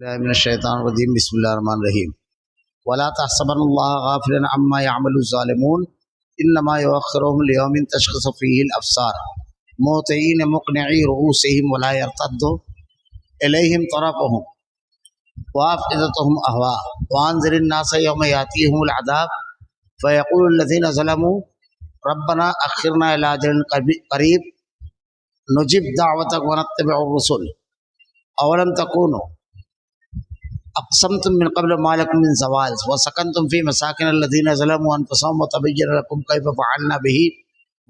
من الشیطان الرجیم بسم اللہ الرحمن الرحیم ولا تحسبن اللہ غافلا عما يعمل الظالمون انما يؤخرهم ليوم تشخص فيه الابصار مهطعين مقنعي رؤوسهم ولا يرتد اليهم طرفهم وافئدتهم اهواء وانذر الناس يوم ياتيهم العذاب فيقول الذين ظلموا ربنا اخرنا الى اجل قريب نجب دعوتك ونتبع الرسل اولم تكونوا اقسمتم من قبل ما لكم من زوال وسكنتم في مساكن الذين ظلموا انفسهم وتبين لكم كيف فعلنا به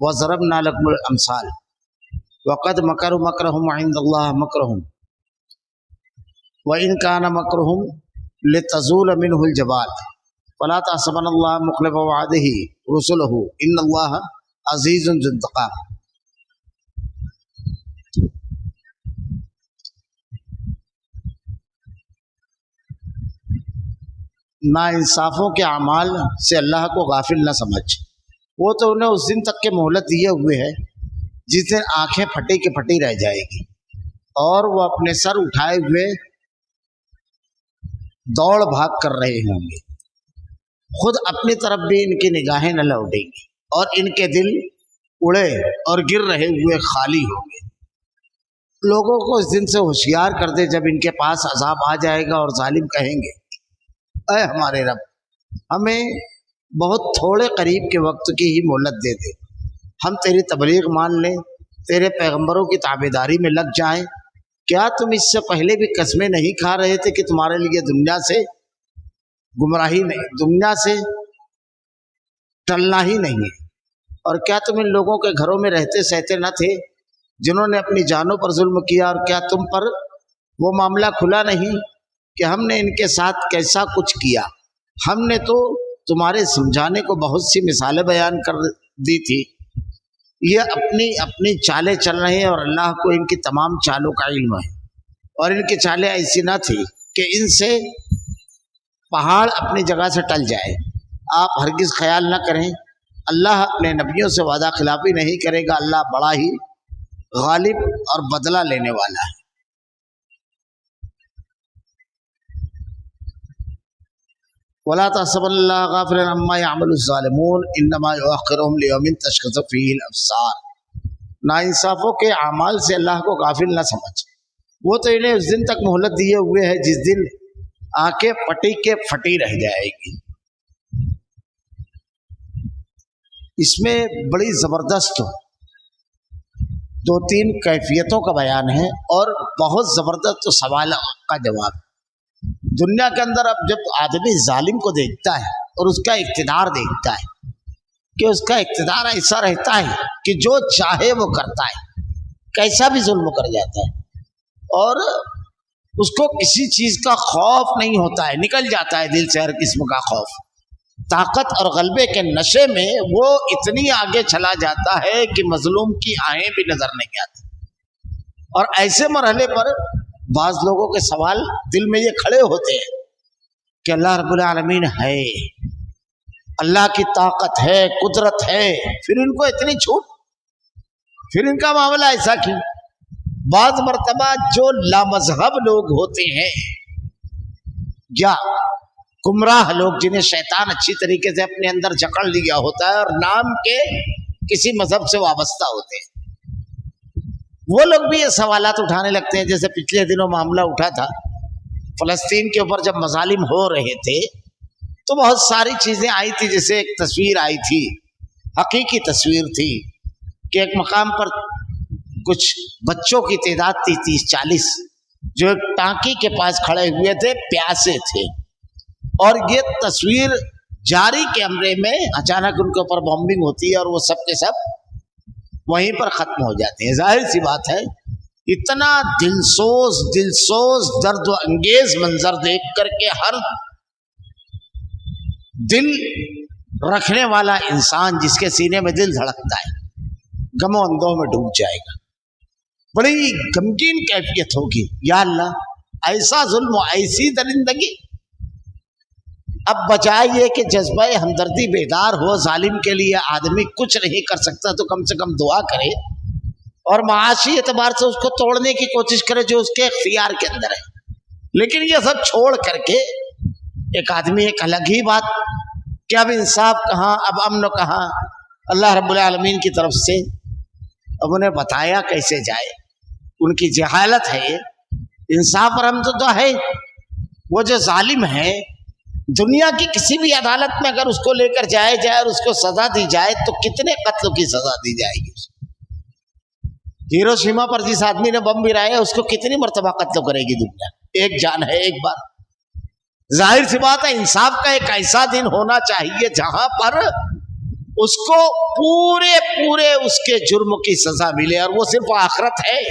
وضربنا لكم الامثال وقد مكروا مكرهم عند الله مكرهم وان كان مكرهم لتزول منه الجبال فلا تحسبن الله مخلف وعده رسله ان الله عزيز ذو انتقام. ناانصافوں کے اعمال سے اللہ کو غافل نہ سمجھ، وہ تو انہیں اس دن تک کے مہلت دیے ہوئے ہے جس دن آنکھیں پھٹی کی پھٹی رہ جائے گی اور وہ اپنے سر اٹھائے ہوئے دوڑ بھاگ کر رہے ہوں گے. خود اپنی طرف بھی ان کی نگاہیں نہ لوٹیں گی اور ان کے دل اڑے اور گر رہے ہوئے خالی ہوں گے. لوگوں کو اس دن سے ہوشیار کر دے جب ان کے پاس عذاب آ جائے گا اور ظالم کہیں گے اے ہمارے رب ہمیں بہت تھوڑے قریب کے وقت کی ہی مہلت دے دے، ہم تیری تبلیغ مان لیں، تیرے پیغمبروں کی تابعداری میں لگ جائیں. کیا تم اس سے پہلے بھی قسمیں نہیں کھا رہے تھے کہ تمہارے لیے دنیا سے گمراہی نہیں، دنیا سے ٹلنا ہی نہیں ہے؟ اور کیا تم ان لوگوں کے گھروں میں رہتے سہتے نہ تھے جنہوں نے اپنی جانوں پر ظلم کیا؟ اور کیا تم پر وہ معاملہ کھلا نہیں کہ ہم نے ان کے ساتھ کیسا کچھ کیا؟ ہم نے تو تمہارے سمجھانے کو بہت سی مثالیں بیان کر دی تھی. یہ اپنی چالیں چل رہے ہیں اور اللہ کو ان کی تمام چالوں کا علم ہے، اور ان کی چالیں ایسی نہ تھی کہ ان سے پہاڑ اپنی جگہ سے ٹل جائے. آپ ہرگز خیال نہ کریں، اللہ اپنے نبیوں سے وعدہ خلافی نہیں کرے گا. اللہ بڑا ہی غالب اور بدلہ لینے والا ہے. ولا تحسبن اللہ غافلا عما يعمل الظالمون انما يؤخرهم ليوم تشخص فيه الابصار. ناانصافوں کے اعمال سے اللہ کو غافل نہ سمجھ، وہ تو انہیں اس دن تک مہلت دیے ہوئے ہے جس دن آنکھیں پٹی کے پھٹی رہ جائے گی. اس میں بڑی زبردست 2-3 کیفیتوں کا بیان ہے اور بہت زبردست سوال کا جواب. دنیا کے اندر اب جب آدمی ظالم کو دیکھتا ہے اور اس کا اقتدار دیکھتا ہے کہ اس کا اقتدار ایسا رہتا ہے کہ جو چاہے وہ کرتا ہے، کیسا بھی ظلم کر جاتا ہے اور اس کو کسی چیز کا خوف نہیں ہوتا ہے، نکل جاتا ہے دل سے ہر قسم کا خوف. طاقت اور غلبے کے نشے میں وہ اتنی آگے چلا جاتا ہے کہ مظلوم کی آہیں بھی نظر نہیں آتی. اور ایسے مرحلے پر بعض لوگوں کے سوال دل میں یہ کھڑے ہوتے ہیں کہ اللہ رب العالمین ہے، اللہ کی طاقت ہے، قدرت ہے، پھر ان کو اتنی چھوٹ، پھر ان کا معاملہ ایسا کیوں؟ بعض مرتبہ جو لامذہب لوگ ہوتے ہیں یا گمراہ لوگ جنہیں شیطان اچھی طریقے سے اپنے اندر جکڑ لیا ہوتا ہے اور نام کے کسی مذہب سے وابستہ ہوتے ہیں، وہ لوگ بھی یہ سوالات اٹھانے لگتے ہیں. جیسے پچھلے دنوں معاملہ اٹھا تھا فلسطین کے اوپر، جب مظالم ہو رہے تھے تو بہت ساری چیزیں آئی تھی. جیسے ایک تصویر آئی تھی، حقیقی تصویر تھی کہ ایک مقام پر کچھ بچوں کی تعداد تھی 30-40 جو ایک ٹانکی کے پاس کھڑے ہوئے تھے، پیاسے تھے، اور یہ تصویر جاری کیمرے میں اچانک ان کے اوپر بمبنگ ہوتی ہے اور وہ سب کے سب وہیں پر ختم ہو جاتے ہیں. ظاہر سی بات ہے اتنا دلسوز درد و انگیز منظر دیکھ کر کے ہر دل رکھنے والا انسان جس کے سینے میں دل دھڑکتا ہے غم و اندوہ میں ڈوب جائے گا. بڑی غمگین کیفیت ہوگی. یا اللہ ایسا ظلم و ایسی درندگی. اب بجائے یہ کہ جذبہ ہمدردی بیدار ہو، ظالم کے لیے آدمی کچھ نہیں کر سکتا تو کم سے کم دعا کرے اور معاشی اعتبار سے اس کو توڑنے کی کوشش کرے جو اس کے اختیار کے اندر ہے. لیکن یہ سب چھوڑ کر کے ایک آدمی ایک الگ ہی بات کہ اب انصاف کہاں، اب امن کہاں، اللہ رب العالمین کی طرف سے اب انہیں بتایا کیسے جائے. ان کی جہالت ہے. انصاف اور امن تو ہے. وہ جو ظالم ہے دنیا کی کسی بھی عدالت میں اگر اس کو لے کر جائے جائے اور اس کو سزا دی جائے تو کتنے قتلوں کی سزا دی جائے گی. ہیروشیما پر جس آدمی نے بم گرایا اس کو کتنی مرتبہ قتل کرے گی دنیا؟ ایک جان ہے، ایک بار. ظاہر سی بات ہے انصاف کا ایک ایسا دن ہونا چاہیے جہاں پر اس کو پورے اس کے جرم کی سزا ملے، اور وہ صرف آخرت ہے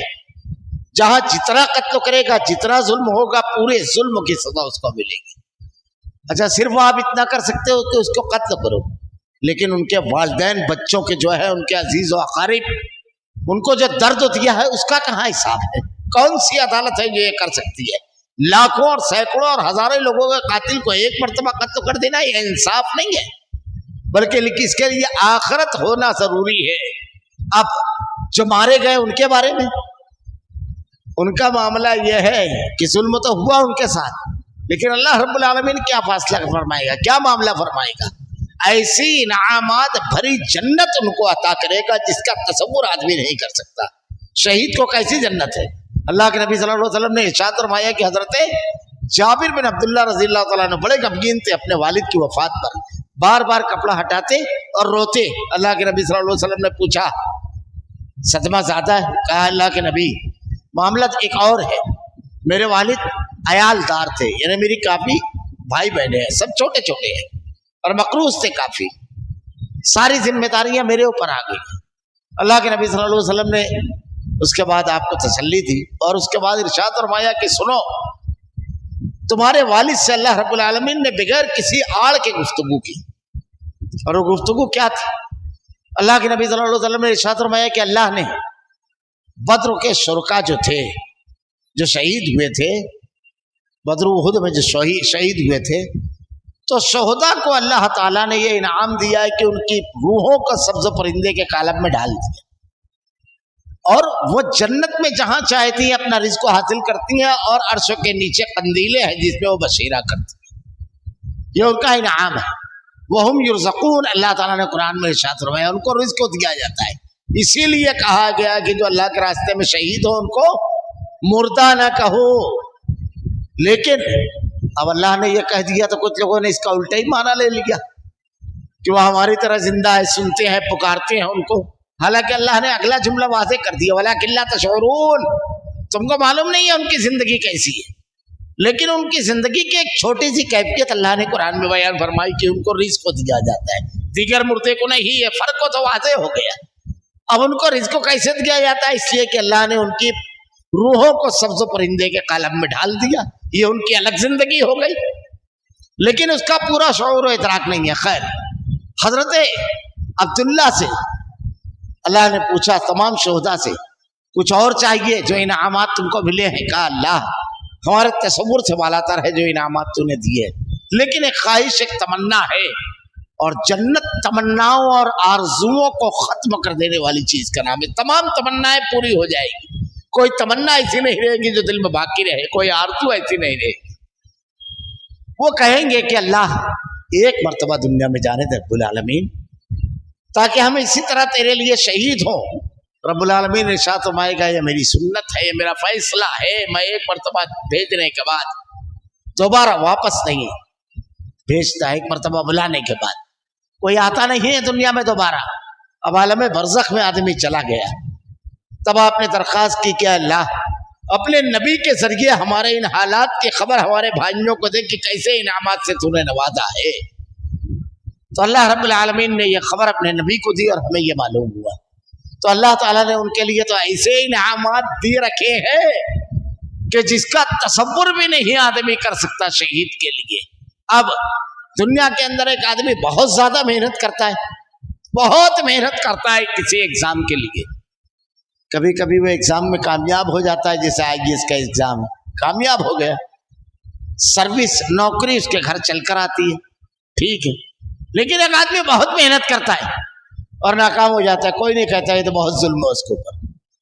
جہاں جتنا قتل کرے گا، جتنا ظلم ہوگا، پورے ظلم کی سزا اس کو ملے گی. اچھا صرف آپ اتنا کر سکتے ہو کہ اس کو قتل کرو، لیکن ان کے والدین، بچوں کے جو ہے ان کے عزیز و اقارب، ان کو جو درد دیا ہے اس کا کہاں حساب ہے؟ کون سی عدالت ہے جو یہ کر سکتی ہے؟ لاکھوں اور سینکڑوں اور ہزاروں لوگوں کے قاتل کو ایک مرتبہ قتل کر دینا یہ انصاف نہیں ہے، بلکہ اس کے لیے آخرت ہونا ضروری ہے. اب جو مارے گئے ان کے بارے میں ان کا معاملہ یہ ہے کہ ظلم تو ہوا ان کے ساتھ، لیکن اللہ رب العالمین کیا فیصلہ فرمائے گا، کیا معاملہ فرمائے گا؟ ایسی انعامات بھری جنت ان کو عطا کرے گا جس کا تصور آدمی نہیں کر سکتا. شہید کو کیسی جنت ہے؟ اللہ کے نبی صلی اللہ علیہ وسلم نے ارشاد فرمایا کہ حضرت جابر بن عبداللہ رضی اللہ تعالیٰ عنہ بڑے غمگین تھے اپنے والد کی وفات پر، بار بار کپڑا ہٹاتے اور روتے. اللہ کے نبی صلی اللہ علیہ وسلم نے پوچھا صدمہ زیادہ ہے؟ کہا اللہ کے نبی معاملہ ایک اور ہے. میرے والد عیال دار تھے، یعنی میری کافی بھائی بہنیں ہیں، سب چھوٹے چھوٹے ہیں اور مقروض تھے کافی، ساری ذمہ داریاں میرے اوپر آ گئی. اللہ کے نبی صلی اللہ علیہ وسلم نے اس کے بعد آپ کو تسلی دی اور اس کے بعد ارشاد فرمایا کہ سنو، تمہارے والد سے اللہ رب العالمین نے بغیر کسی آڑ کے گفتگو کی. اور وہ گفتگو کیا تھی؟ اللہ کے نبی صلی اللہ علیہ وسلم نے ارشاد فرمایا کہ اللہ نے بدر کے شرکا جو تھے، جو شہید ہوئے تھے، بدر احد میں جو شہید ہوئے تھے، تو شہداء کو اللہ تعالیٰ نے یہ انعام دیا ہے کہ ان کی روحوں کو سبز پرندے کے کالب میں ڈال دیا، اور وہ جنت میں جہاں چاہتی ہیں اپنا رزق حاصل کرتی ہیں، اور عرشوں کے نیچے قندیلیں ہیں جس میں وہ بشیرہ کرتی ہیں. یہ ان کا انعام ہے. وَهُمْ يُرْزَقُونَ، اللہ تعالیٰ نے قرآن میں ارشاد فرمایا ان کو رزق دیا جاتا ہے. اسی لیے کہا گیا کہ جو اللہ کے راستے میں شہید ہو ان کو مردہ نہ کہو. لیکن اب اللہ نے یہ کہہ دیا تو کچھ لوگوں نے اس کا الٹا ہی معنی لے لیا کہ وہ ہماری طرح زندہ ہے، سنتے ہیں، پکارتے ہیں ان کو. حالانکہ اللہ نے اگلا جملہ واضح کر دیا وَلَٰكِن لَا تَشْعُرُونَ، تم کو معلوم نہیں ہے ان کی زندگی کیسی ہے. لیکن ان کی زندگی کی ایک چھوٹی سی کیفیت اللہ نے قرآن میں بیان فرمائی کہ ان کو رزق کو دیا جاتا ہے، دیگر مردے کو نہیں. یہ فرق کو تو واضح ہو گیا. اب ان کو رزق کو کیسے دیا جاتا ہے؟ اس لیے کہ اللہ نے ان کی روحوں کو سبز پرندے کے قالب میں ڈال دیا. یہ ان کی الگ زندگی ہو گئی، لیکن اس کا پورا شعور و ادراک نہیں ہے. خیر، حضرت عبداللہ سے اللہ نے پوچھا تمام شہداء سے کچھ اور چاہیے جو انعامات تم کو ملے ہیں؟ کہا اللہ ہمارے تصور سے بالا تر ہے جو انعامات تو نے دیے، لیکن ایک خواہش، ایک تمنا ہے، اور جنت تمناؤں اور آرزوؤں کو ختم کر دینے والی چیز کا نام ہے. تمام تمنائیں پوری ہو جائے گی، کوئی تمنا ایسی نہیں رہے گی جو دل میں باقی رہے، کوئی آرزو ایسی نہیں رہے گی. وہ کہیں گے کہ اللہ ایک مرتبہ دنیا میں جانے دے رب العالمین، تاکہ ہم اسی طرح تیرے لیے شہید ہوں. رب العالمین ارشاد فرمائے گا یہ میری سنت ہے، یہ میرا فیصلہ ہے. میں ایک مرتبہ بھیجنے کے بعد دوبارہ واپس نہیں بھیجتا. ایک مرتبہ بلانے کے بعد کوئی آتا نہیں ہے دنیا میں دوبارہ. اب عالم برزخ میں آدمی چلا گیا، تب آپ نے درخواست کی کہ اللہ اپنے نبی کے ذریعے ہمارے ان حالات کی خبر ہمارے بھائیوں کو دے کہ کیسے انعامات سے تو نے نوازا ہے. تو اللہ رب العالمین نے یہ خبر اپنے نبی کو دی اور ہمیں یہ معلوم ہوا. تو اللہ تعالیٰ نے ان کے لیے تو ایسے انعامات دی رکھے ہیں کہ جس کا تصور بھی نہیں آدمی کر سکتا شہید کے لیے. اب دنیا کے اندر ایک آدمی بہت زیادہ محنت کرتا ہے، بہت محنت کرتا ہے کسی ایگزام کے لیے. کبھی کبھی وہ ایگزام میں کامیاب ہو جاتا ہے، جیسے IAS کا ایگزام کامیاب ہو گیا، سروس نوکری اس کے گھر چل کر آتی ہے، ٹھیک ہے. لیکن ایک آدمی بہت محنت کرتا ہے اور ناکام ہو جاتا ہے، کوئی نہیں کہتا ہے تو بہت ظلم ہے اس کے اوپر،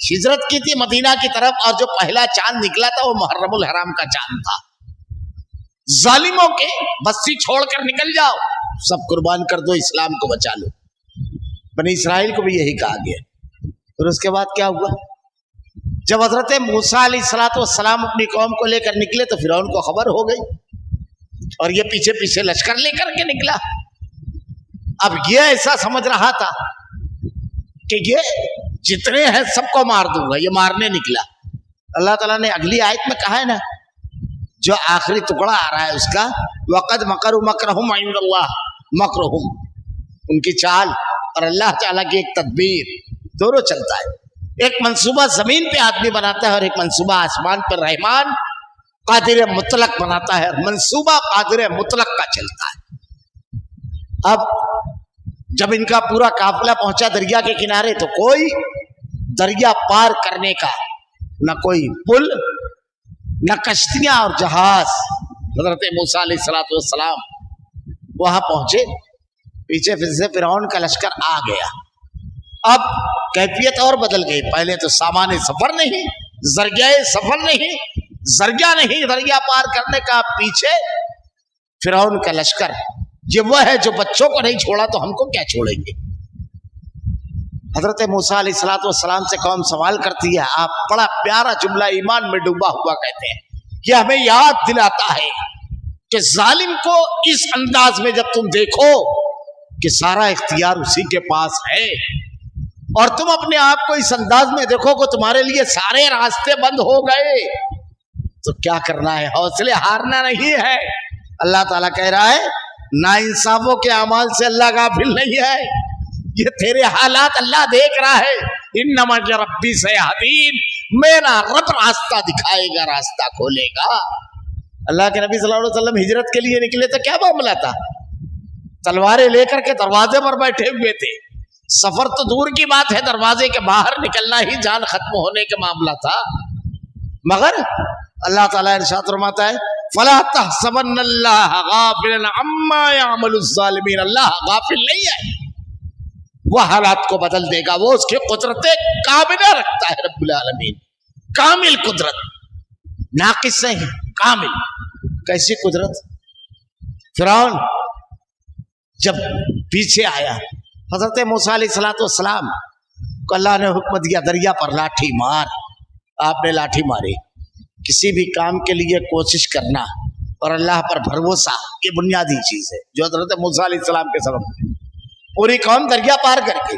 ہجرت کی تھی مدینہ کی طرف اور جو پہلا چاند نکلا تھا وہ محرم الحرام کا چاند تھا. ظالموں کے بستی چھوڑ کر نکل جاؤ, سب قربان کر دو, اسلام کو بچا لو. بنی اسرائیل کو بھی یہی کہا گیا. پھر اس کے بعد کیا ہوا؟ جب حضرت موسیٰ علیہ الصلوۃ والسلام اپنی قوم کو لے کر نکلے تو فرعون کو خبر ہو گئی اور یہ پیچھے پیچھے لشکر لے کر کے نکلا. اب یہ ایسا سمجھ رہا تھا کہ یہ جتنے ہیں سب کو مار دوں گا, یہ مارنے نکلا. اللہ تعالیٰ نے اگلی آیت میں کہا ہے نا, جو آخری ٹکڑا آ رہا ہے اس کا, وَقَدْ مَكَرُوا مَكْرَهُمْ عِنْدَ اللَّهِ مَكْرُهُمْ, ان کی چال اور اللہ تعالیٰ کی ایک تدبیر دونوں چلتا ہے. ایک منصوبہ زمین پہ آدمی بناتا ہے اور ایک منصوبہ آسمان پر رحمان قادر مطلق بناتا ہے, اور منصوبہ قادر مطلق کا چلتا ہے. اب جب ان کا پورا قافلہ پہنچا دریا کے کنارے تو کوئی دریا پار کرنے کا نہ کوئی پل نہ کشتیاں اور جہاز. حضرت موسیٰ علیہ الصلوۃ والسلام وہاں پہنچے, پیچھے پھر سے فرعون کا لشکر آ گیا. اب کیفیت اور بدل گئی. پہلے تو سامان سفر نہیں, ذریعہ سفر نہیں, ذریعہ نہیں دریا پار کرنے کا, پیچھے فرعون کا لشکر. یہ وہ ہے جو بچوں کو نہیں چھوڑا تو ہم کو کیا چھوڑیں گے. حضرت موسیٰ علیہ الصلوۃ والسلام سے قوم سوال کرتی ہے. آپ بڑا پیارا جملہ ایمان میں ڈوبا ہوا کہتے ہیں. یہ ہمیں یاد دلاتا ہے کہ ظالم کو اس انداز میں جب تم دیکھو کہ سارا اختیار اسی کے پاس ہے, اور تم اپنے آپ کو اس انداز میں دیکھو کہ تمہارے لیے سارے راستے بند ہو گئے, تو کیا کرنا ہے؟ حوصلے ہارنا نہیں ہے. اللہ تعالیٰ کہہ رہا ہے ناانصافوں کے اعمال سے اللہ غافل نہیں ہے. یہ تیرے حالات اللہ دیکھ رہا ہے. انما ربی سیہدین, میرا رب راستہ دکھائے گا, راستہ کھولے گا. اللہ کے نبی صلی اللہ علیہ وسلم ہجرت کے لیے نکلے تو کیا معاملہ تھا؟ تلواریں لے کر کے دروازے پر بیٹھے ہوئے تھے. سفر تو دور کی بات ہے, دروازے کے باہر نکلنا ہی جان ختم ہونے کا معاملہ تھا. مگر اللہ تعالیٰ ارشاد فرماتا ہے فَلَا تَحْسَبَنَّ اللَّهَ غَافِلًا عَمَّا يَعْمَلُ الظَّالِمِينَ. اللہ غافل نہیں ہے, وہ حالات کو بدل دے گا. وہ اس کی قدرت کاملہ رکھتا ہے رب العالمین, کامل قدرت, ناقص نہیں, کامل. کیسی قدرت؟ فرعون جب پیچھے آیا, حضرت موسیٰ علیہ الصلوۃ والسلام کو اللہ نے حکم دیا دریا پر لاٹھی مار. آپ نے لاٹھی ماری. کسی بھی کام کے لیے کوشش کرنا اور اللہ پر بھروسہ یہ بنیادی چیز ہے جو حضرت موسیٰ علیہ السلام کے سبب پوری قوم دریا پار کر گئی.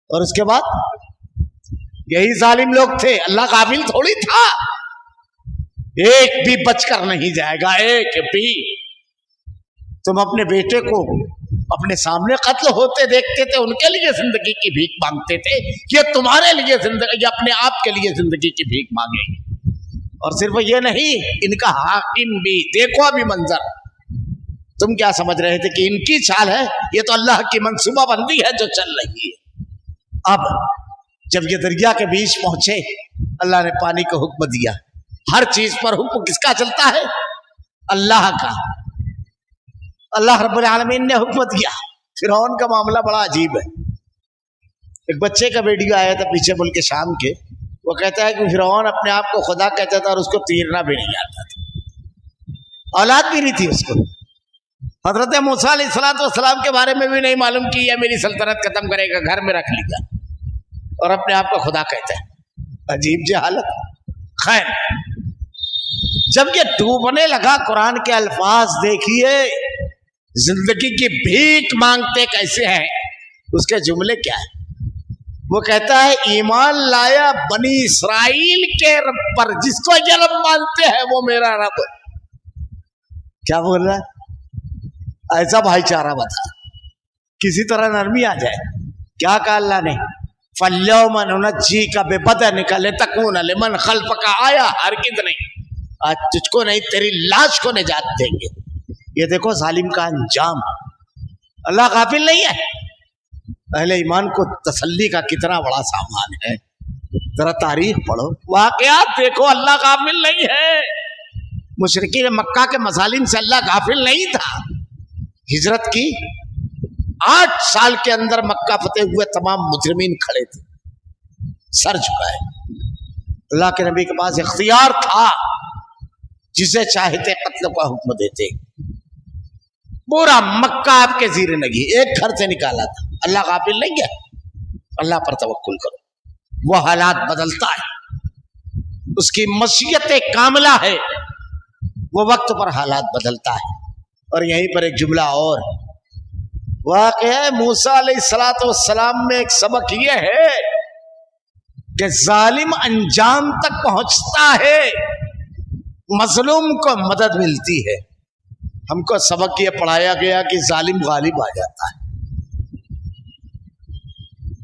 اور اس کے بعد یہی ظالم لوگ تھے. اللہ غافل تھوڑی تھا, ایک بھی بچ کر نہیں جائے گا, ایک بھی. تم اپنے بیٹے کو اپنے سامنے قتل ہوتے دیکھتے تھے, ان کے لیے زندگی کی بھیک مانگتے تھے. یہ تمہارے لیے زندگی, اپنے آپ کے لیے زندگی کی بھیک مانگیں گے. اور صرف یہ نہیں, ان کا حاکم بھی دیکھو ابھی منظر. تم کیا سمجھ رہے تھے کہ ان کی چال ہے؟ یہ تو اللہ کی منصوبہ بندی ہے جو چل رہی ہے. اب جب یہ دریا کے بیچ پہنچے, اللہ نے پانی کو حکم دیا. ہر چیز پر حکم کس کا چلتا ہے؟ اللہ کا. اللہ رب العالمین نے حکم دیا. فرعون کا معاملہ بڑا عجیب ہے. ایک بچے کا ویڈیو آیا تھا پیچھے ملک شام کے, وہ کہتا ہے کہ فرعون اپنے آپ کو خدا کہتا تھا اور اس کو تیرنا بھی نہیں آتا تھا, اولاد بھی نہیں تھی اس کو. حضرت موسیٰ علیہ السلام کے بارے میں بھی نہیں معلوم کہ یہ میری سلطنت ختم کرے گا, گھر میں رکھ لیا اور اپنے آپ کو خدا کہتا ہے. عجیب جی حالت. خیر, جب یہ ڈوبنے لگا, قرآن کے الفاظ دیکھیے, زندگی کی بھیک مانگتے کیسے ہیں. اس کے جملے کیا ہے؟ وہ کہتا ہے ایمان لایا بنی اسرائیل کے رب پر, جس کو یہ رب مانتے ہیں وہ میرا رب. کیا بول رہا ہے؟ ایسا بھائی چارہ بتا, کسی طرح نرمی آ جائے. کیا کہا اللہ نے؟ فَالْيَوْمَ نُنَجِّيكَ بِبَدَنِكَ لِتَكُونَ لِمَنْ خَلْفَكَ آیا. ہرگز نہیں, آج تجھ کو نہیں تیری لاش کو نجات دیں گے. یہ دیکھو ظالم کا انجام. اللہ غافل نہیں ہے. اہل ایمان کو تسلی کا کتنا بڑا سامان ہے. ذرا تاریخ پڑھو, واقعات دیکھو, اللہ غافل نہیں ہے. مشرکین مکہ کے مظالم سے اللہ غافل نہیں تھا. ہجرت کی 8 سال کے اندر مکہ فتح ہوئے تمام مجرمین کھڑے تھے, سر جھکائے. اللہ کے نبی کے پاس اختیار تھا، جسے چاہتے قتل کا حکم دیتے. پورا مکہ آپ کے زیر نگی، ایک گھر سے نکالا تھا. اللہ غافل نہیں ہے، اللہ پر توکل کرو. وہ حالات بدلتا ہے، اس کی مشیت کاملہ ہے، وہ وقت پر حالات بدلتا ہے. اور یہیں پر ایک جملہ اور واقع ہے. موسیٰ علیہ السلام میں ایک سبق یہ ہے کہ ظالم انجام تک پہنچتا ہے، مظلوم کو مدد ملتی ہے. ہم کو سبق یہ پڑھایا گیا کہ ظالم غالب آ جاتا ہے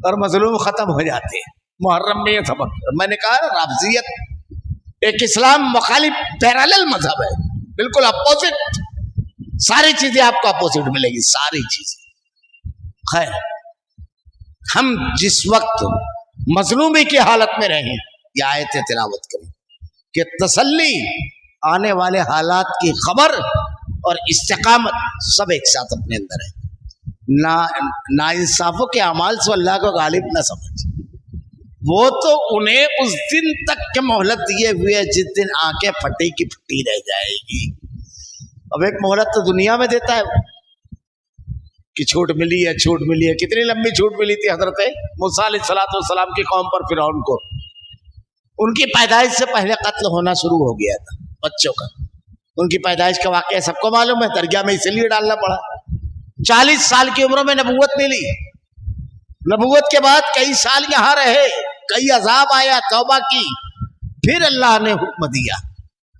اور مظلوم ختم ہو جاتے ہیں. محرم میں یہ سبق، میں نے کہا رافضیت ایک اسلام مخالف پیرالل مذہب ہے، بالکل اپوزٹ. ساری چیزیں آپ کو اپوزٹ ملے گی، ساری چیزیں. خیر، ہم جس وقت مظلومی کی حالت میں رہیں یہ آیت تلاوت کریں کہ تسلی، آنے والے حالات کی خبر اور استقامت سب ایک ساتھ اپنے اندر ہے. ناانصافوں کے اعمال سے اللہ کو غالب نہ سمجھ، وہ تو انہیں اس دن تک کے مہلت دیے ہوئے جس دن آنکھیں پھٹی کی پھٹی رہ جائے گی. اب ایک مہلت تو دنیا میں دیتا ہے کہ چھوٹ ملی ہے، چھوٹ ملی ہے. کتنی لمبی چھوٹ ملی تھی حضرت موسیٰ علیہ السلام کی قوم پر، فرعون کو. ان کی پیدائش سے پہلے قتل ہونا شروع ہو گیا تھا بچوں کا. ان کی پیدائش کا واقعہ سب کو معلوم ہے، درگاہ میں اسی لیے ڈالنا پڑا. 40 سال کی عمر میں نبوت ملی. نبوت کے بعد کئی سال یہاں رہے، کئی عذاب آیا، توبہ کی، پھر اللہ نے حکم دیا،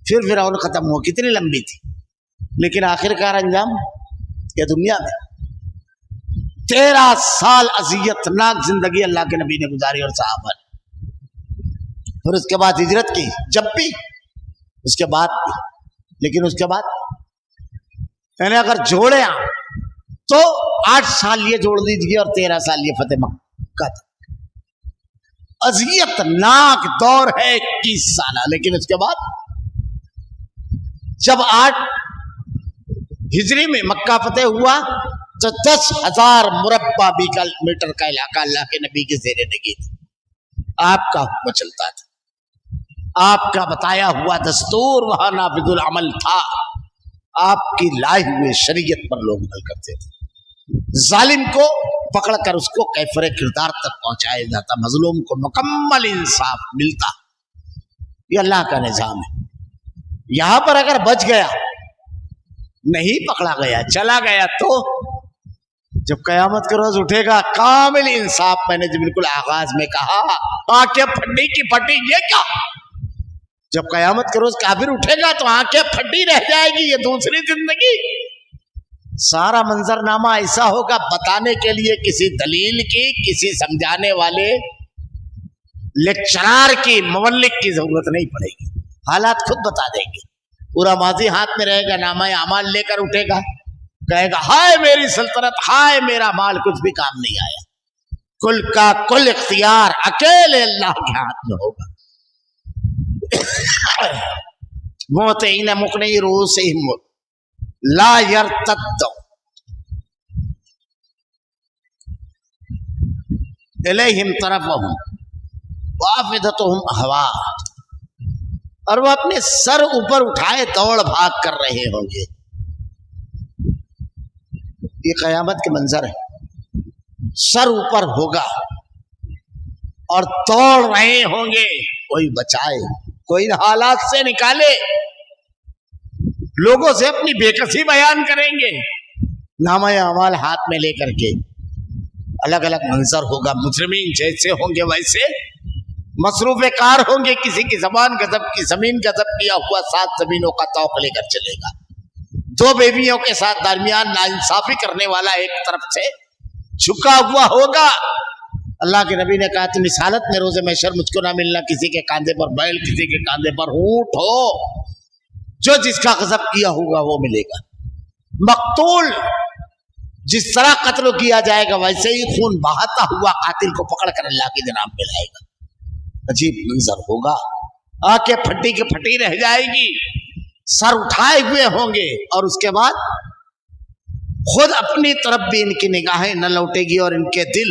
پھر فرعون ختم ہوا. کتنی لمبی تھی، لیکن آخر کار انجام یہ دنیا میں 13 سال اذیت ناک زندگی اللہ کے نبی نے گزاری اور صحابہ نے. پھر اس کے بعد ہجرت کی، جب بھی اس کے بعد بھی. لیکن اس کے بعد یعنی اگر جوڑے تو 8 سال یہ جوڑ دیجیے اور 13 سال یہ فتح مکہ تھا. اذیت ناک دور ہے 21 سالہ. لیکن اس کے بعد جب 8 ہجری میں مکہ فتح ہوا تو 10,000 مربع میٹر کا علاقہ اللہ کے نبی کے زیر نگی تھا. آپ کا حکم چلتا تھا، آپ کا بتایا ہوا دستور وہاں نافذ العمل تھا، آپ کی لائے ہوئے شریعت پر لوگ عمل کرتے تھے. ظالم کو پکڑ کر اس کو کیفر کردار تک پہنچایا جاتا، مظلوم کو مکمل انصاف ملتا. یہ اللہ کا نظام ہے. یہاں پر اگر بچ گیا، نہیں پکڑا گیا، چلا گیا، تو جب قیامت کے روز اٹھے گا کامل انصاف. میں نے جو بالکل آغاز میں کہا آنکھیں پھٹی کی پھٹی، یہ کیا؟ جب قیامت کے روز کافر اٹھے گا تو آنکھیں پھٹی رہ جائے گی، یہ دوسری زندگی. سارا منظرنامہ ایسا ہوگا، بتانے کے لیے کسی دلیل کی، کسی سمجھانے والے لیکچرار کی، مولک کی ضرورت نہیں پڑے گی. حالات خود بتا دیں گے. پورا ماضی ہاتھ میں رہے گا، نامہ اعمال لے کر اٹھے گا، کہے گا ہائے میری سلطنت، ہائے میرا مال، کچھ بھی کام نہیں آیا. کل کا کل اختیار اکیلے اللہ کے ہاتھ میں ہوگا. موتئین مقنعی رؤوسہم لا یرتد الیہم طرفہم وافئدتہم اہواء. اور وہ اپنے سر اوپر اٹھائے دوڑ بھاگ کر رہے ہوں گے. یہ قیامت کے منظر ہے. سر اوپر ہوگا اور دوڑ رہے ہوں گے. کوئی بچائے، کوئی حالات سے نکالے. لوگوں سے اپنی بے کسی بیان کریں گے، نامہ اعمال ہاتھ میں لے کر کے. الگ الگ منظر ہوگا. مجرمین جیسے ہوں گے ویسے مصروف کار ہوں گے. کسی کی زبان غضب کی، زمین غضب کیا ہوا 7 زمینوں کا طوق لے کر چلے گا. 2 بیویوں کے ساتھ درمیان ناانصافی کرنے والا ایک طرف سے جھکا ہوا ہوگا. اللہ کے نبی نے کہا تم اس حالت میں روز محشر مجھ کو نہ ملنا. کسی کے کاندھے پر بیل، کسی کے کاندھے پر اونٹ ہو، جو جس کا غضب کیا ہوگا وہ ملے گا. مقتول جس طرح قتل کیا جائے گا ویسے ہی خون بہاتا ہوا قاتل کو پکڑ کر اللہ کی جناب میں لائے گا. عجیب منظر ہوگا. آنکھیں پھٹی کی پھٹی رہ جائے گی، سر اٹھائے ہوئے ہوں گے، اور اس کے بعد خود اپنی طرف بھی ان کی نگاہیں نہ لوٹے گی اور ان کے دل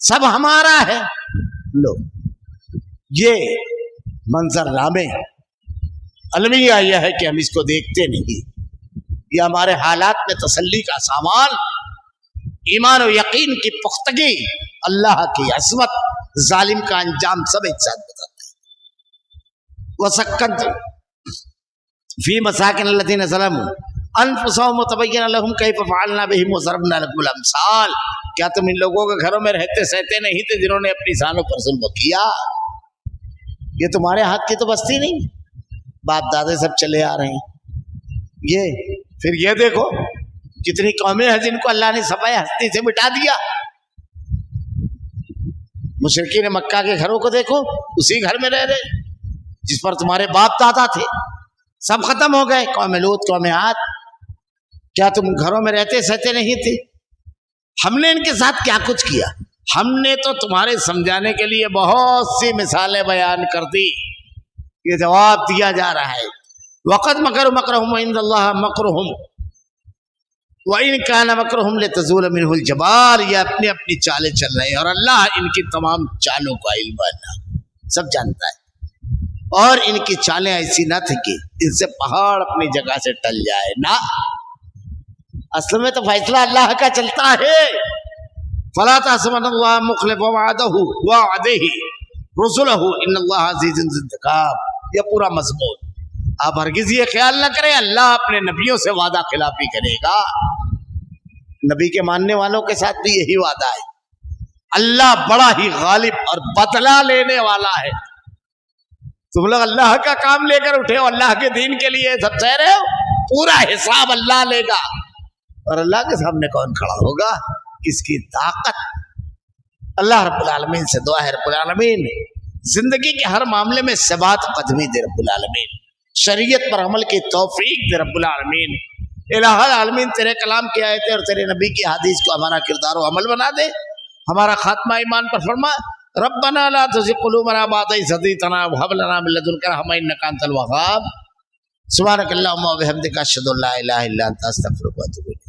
سب ہمارا ہے. لو یہ منظر نامے المیہ یہ ہے کہ ہم اس کو دیکھتے نہیں. یہ ہمارے حالات میں تسلی کا سامان، ایمان و یقین کی پختگی، اللہ کی عظمت، ظالم کا انجام سب ایک ساتھ بتاتا ہے. وَسَكَّنْتُ فِي مَسَاكِنِ الَّذِينَ ظَلَمُوا أَنفُسَهُمْ وَتَبَيَّنَ لَهُمْ كَيْفَ فَعَلْنَا بِهِمْ وَضَرَبْنَا لَكُمُ الْأَمْثَالَ. کیا تم ان لوگوں کے گھروں میں رہتے سہتے نہیں تھے جنہوں نے اپنی جانوں پر ظلم کیا؟ یہ تمہارے ہاتھ کی تو بستی نہیں، باپ دادے سب چلے آ رہے ہیں. یہ پھر یہ دیکھو کتنی قومیں ہیں جن کو اللہ نے صفحہ ہستی سے مٹا دیا. مشرکین مکہ کے گھروں کو دیکھو، اسی گھر میں رہ رہے جس پر تمہارے باپ دادا تھے، سب ختم ہو گئے. قوم لوط، قوم عاد، کیا تم گھروں میں رہتے سہتے نہیں تھے؟ ہم نے ان کے ساتھ کیا کچھ کیا؟ ہم نے تو تمہارے سمجھانے کے لیے بہت سی مثالیں بیان کر دی. یہ جواب دیا جا رہا ہے وَقَدْ مَكَرُوا مَكْرَهُمْ وَعِندَ اللَّهِ مَكْرُهُمْ وَإِنْ كَانَ مَكْرُهُمْ لِتَزُولَ مِنْهُ الْجِبَالُ. یہ اپنی اپنی چالیں چل رہے ہیں اور اللہ ان کی تمام چالوں کا علم اللہ سب جانتا ہے. اور ان کی چالیں ایسی نہ تھیں کہ ان سے پہاڑ اپنی جگہ سے ٹل جائے. نہ، اصل میں تو فیصلہ اللہ کا چلتا ہے. فَلَا تَحْسَبَنَّ اللَّهَ مُخْلِفَ وَعْدَهُ رُسُلَهُ إِنَّ اللَّهَ عَزِيزٌ ذُو انتقام. یہ پورا مضمون. آپ ہرگز یہ خیال نہ کریں اللہ اپنے نبیوں سے وعدہ خلافی کرے گا. نبی کے ماننے والوں کے ساتھ بھی یہی وعدہ ہے. اللہ بڑا ہی غالب اور بدلہ لینے والا ہے. تم لوگ اللہ کا کام لے کر اٹھے ہو، اللہ کے دین کے لیے سب سہ رہے ہو، پورا حساب اللہ لے گا. اور اللہ کے سامنے کون کھڑا ہوگا؟ کس کی طاقت؟ اللہ رب العالمین سے دعا ہے رب العالمین زندگی کے ہر معاملے میں ثبات قدمی دے رب العالمین، شریعت پر عمل کی توفیق دے رب العالمین. الہ العالمین تیرے کلام کی آیتیں اور تیرے نبی کی حدیث کو ہمارا کردار و عمل بنا دے. ہمارا خاتمہ ایمان پر فرما. ربنا لا تزغ قلوبنا بعد إذ هديتنا وهب لنا من لدنك رحمة إنك أنت الوهاب. سبحانك اللهم وبحمدك أشهد أن لا إله إلا أنت أستغفرك وأتوب إليك.